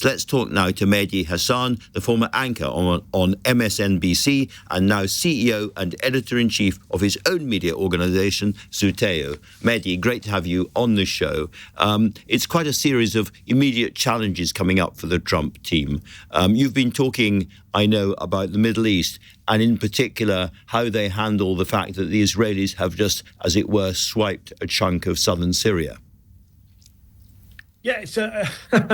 Let's talk now to Mehdi Hasan, the former anchor on MSNBC and now CEO and editor-in-chief of his own media organisation, Zeteo. Mehdi, great to have you on the show. It's quite a series of immediate challenges coming up for the Trump team. You've been talking, I know, about the Middle East, and in particular, how they handle the fact that the Israelis have just, as it were, swiped a chunk of southern Syria. Yeah,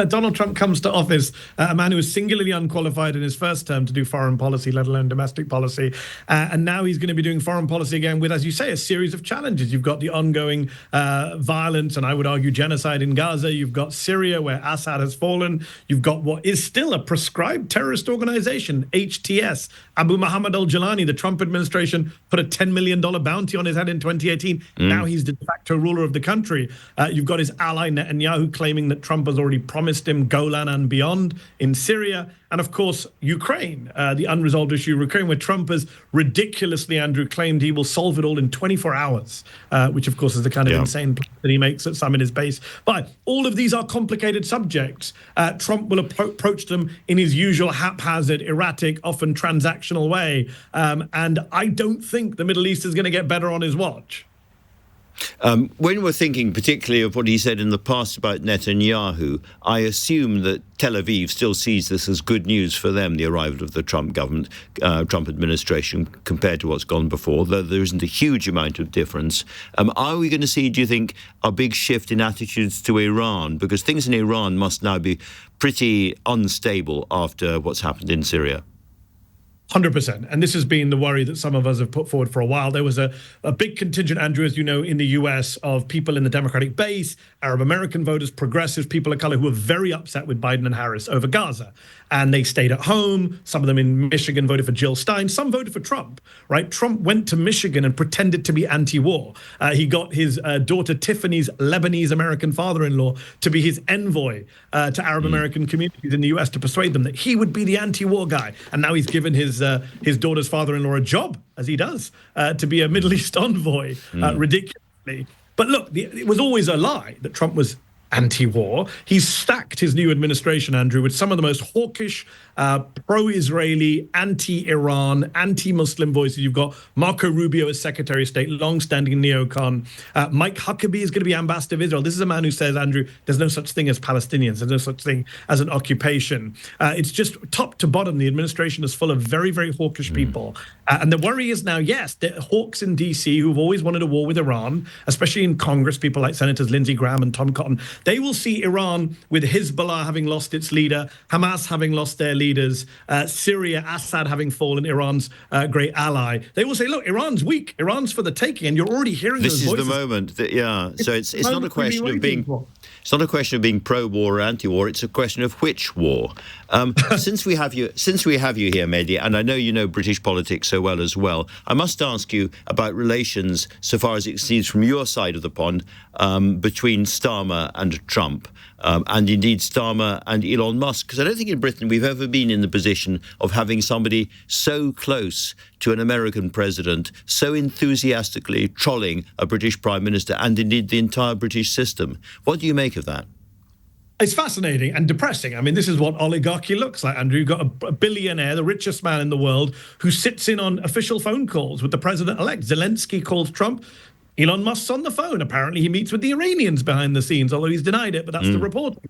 Donald Trump comes to office, a man who was singularly unqualified in his first term to do foreign policy, let alone domestic policy. And now he's going to be doing foreign policy again with, as you say, a series of challenges. You've got the ongoing violence, and I would argue genocide in Gaza. You've got Syria, where Assad has fallen. You've got what is still a proscribed terrorist organization, HTS. Abu Muhammad al-Jilani, the Trump administration, put a $10 million bounty on his head in 2018. Now he's the de facto ruler of the country. You've got his ally Netanyahu claiming that Trump has already promised him Golan and beyond in Syria. And of course, Ukraine, the unresolved issue of Ukraine, where Trump has ridiculously, Andrew, claimed he will solve it all in 24 hours, which of course is the kind of insane plan that he makes at some in his base. But all of these are complicated subjects. Trump will approach them in his usual haphazard, erratic, often transactional way. And I don't think the Middle East is going to get better on his watch. When we're thinking particularly of what he said in the past about Netanyahu, I assume that Tel Aviv still sees this as good news for them, the arrival of the Trump government, Trump administration, compared to what's gone before, though there isn't a huge amount of difference. Are we going to see, do you think, a big shift in attitudes to Iran? Because things in Iran must now be pretty unstable after what's happened in Syria. 100%. And this has been the worry that some of us have put forward for a while. There was a big contingent, Andrew, as you know, in the US of people in the Democratic base, Arab American voters, progressives, people of color who were very upset with Biden and Harris over Gaza. And they stayed at home. Some of them in Michigan voted for Jill Stein. Some voted for Trump, right? Trump went to Michigan and pretended to be anti-war. He got his daughter Tiffany's Lebanese American father-in-law to be his envoy to Arab American communities in the US to persuade them that he would be the anti-war guy. And now he's given his daughter's father-in-law a job, as he does, to be a Middle East envoy, ridiculously. But look, it was always a lie that Trump was anti-war. He's stacked his new administration, Andrew, with some of the most hawkish, pro-Israeli, anti-Iran, anti-Muslim voices. You've got Marco Rubio as Secretary of State, long-standing neocon. Mike Huckabee is going to be ambassador of Israel. This is a man who says, Andrew, there's no such thing as Palestinians. There's no such thing as an occupation. It's just top to bottom. The administration is full of very, very hawkish people. And the worry is now, yes, the hawks in D.C. who've always wanted a war with Iran, especially in Congress, people like Senators Lindsey Graham and Tom Cotton, they will see Iran with Hezbollah having lost its leader, Hamas having lost their leaders, Syria, Assad having fallen, Iran's great ally. They will say, look, Iran's weak. Iran's for the taking. And you're already hearing those voices. This is the moment. So it's not a question of being... It's not a question of being pro-war or anti-war. It's a question of which war. Since we have you here, Mehdi, and I know you know British politics so well as well, I must ask you about relations, so far as it seems from your side of the pond, between Starmer and Trump, and indeed Starmer and Elon Musk. Because I don't think in Britain we've ever been in the position of having somebody so close to an American president, so enthusiastically trolling a British Prime Minister and indeed the entire British system. What do you make of that? It's fascinating and depressing. I mean, this is what oligarchy looks like, Andrew. You've got a billionaire, the richest man in the world, who sits in on official phone calls with the president-elect. Zelensky calls Trump. Elon Musk's on the phone. Apparently, he meets with the Iranians behind the scenes, although he's denied it, but that's the reporting.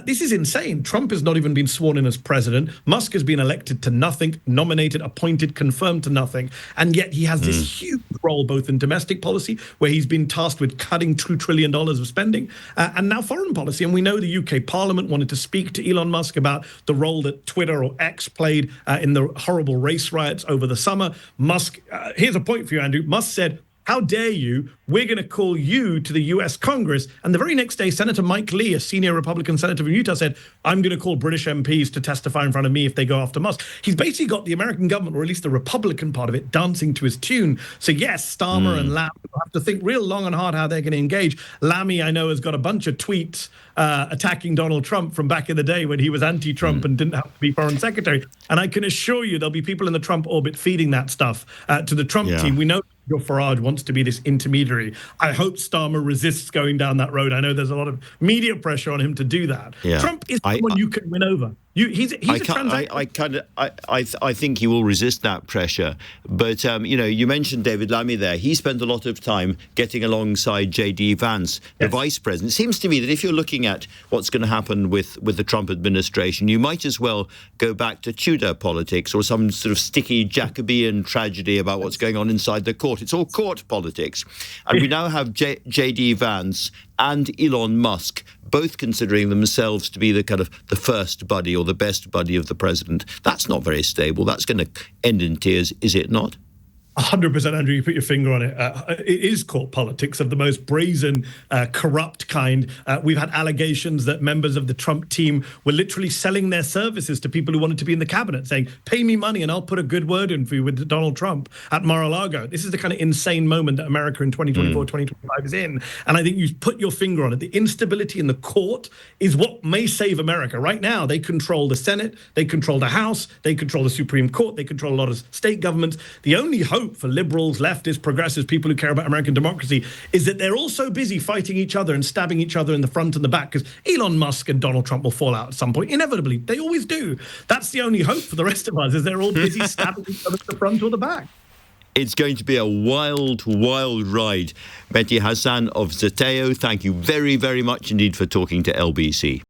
This is insane. Trump has not even been sworn in as president. Musk has been elected to nothing, nominated, appointed, confirmed to nothing. And yet he has this huge role both in domestic policy, where he's been tasked with cutting $2 trillion of spending, and now foreign policy. And we know the UK Parliament wanted to speak to Elon Musk about the role that Twitter or X played in the horrible race riots over the summer. Musk, here's a point for you, Andrew. Musk said, how dare you? We're going to call you to the U.S. Congress. And the very next day, Senator Mike Lee, a senior Republican senator from Utah, said, I'm going to call British MPs to testify in front of me if they go after Musk. He's basically got the American government, or at least the Republican part of it, dancing to his tune. So yes, Starmer and Lammy have to think real long and hard how they're going to engage. Lammy, I know, has got a bunch of tweets attacking Donald Trump from back in the day when he was anti-Trump and didn't have to be foreign secretary. And I can assure you there'll be people in the Trump orbit feeding that stuff to the Trump team. We know Nigel Farage wants to be this intermediary. I hope Starmer resists going down that road. I know there's a lot of media pressure on him to do that. Yeah. Trump is someone you can win over. He's a transaction. I think he will resist that pressure. But, you mentioned David Lammy there. He spent a lot of time getting alongside J.D. Vance, the vice president. It seems to me that if you're looking at what's going to happen with the Trump administration, you might as well go back to Tudor politics or some sort of sticky Jacobean tragedy about what's going on inside the court. It's all court politics. And we now have J.D. Vance and Elon Musk both considering themselves to be the kind of the first buddy or the best buddy of the president. That's not very stable. That's going to end in tears, is it not? 100%, Andrew, you put your finger on it. It is court politics of the most brazen, corrupt kind. We've had allegations that members of the Trump team were literally selling their services to people who wanted to be in the cabinet, saying, pay me money and I'll put a good word in for you with Donald Trump at Mar-a-Lago. This is the kind of insane moment that America in 2024, 2025 is in. And I think you put your finger on it. The instability in the court is what may save America. Right now, they control the Senate, they control the House, they control the Supreme Court, they control a lot of state governments. The only hope for liberals, leftists, progressives, people who care about American democracy is that they're all so busy fighting each other and stabbing each other in the front and the back, because Elon Musk and Donald Trump will fall out at some point. Inevitably, they always do. That's the only hope for the rest of us, is they're all busy stabbing each other at the front or the back. It's going to be a wild, wild ride. Mehdi Hasan of Zeteo, thank you very, very much indeed for talking to LBC.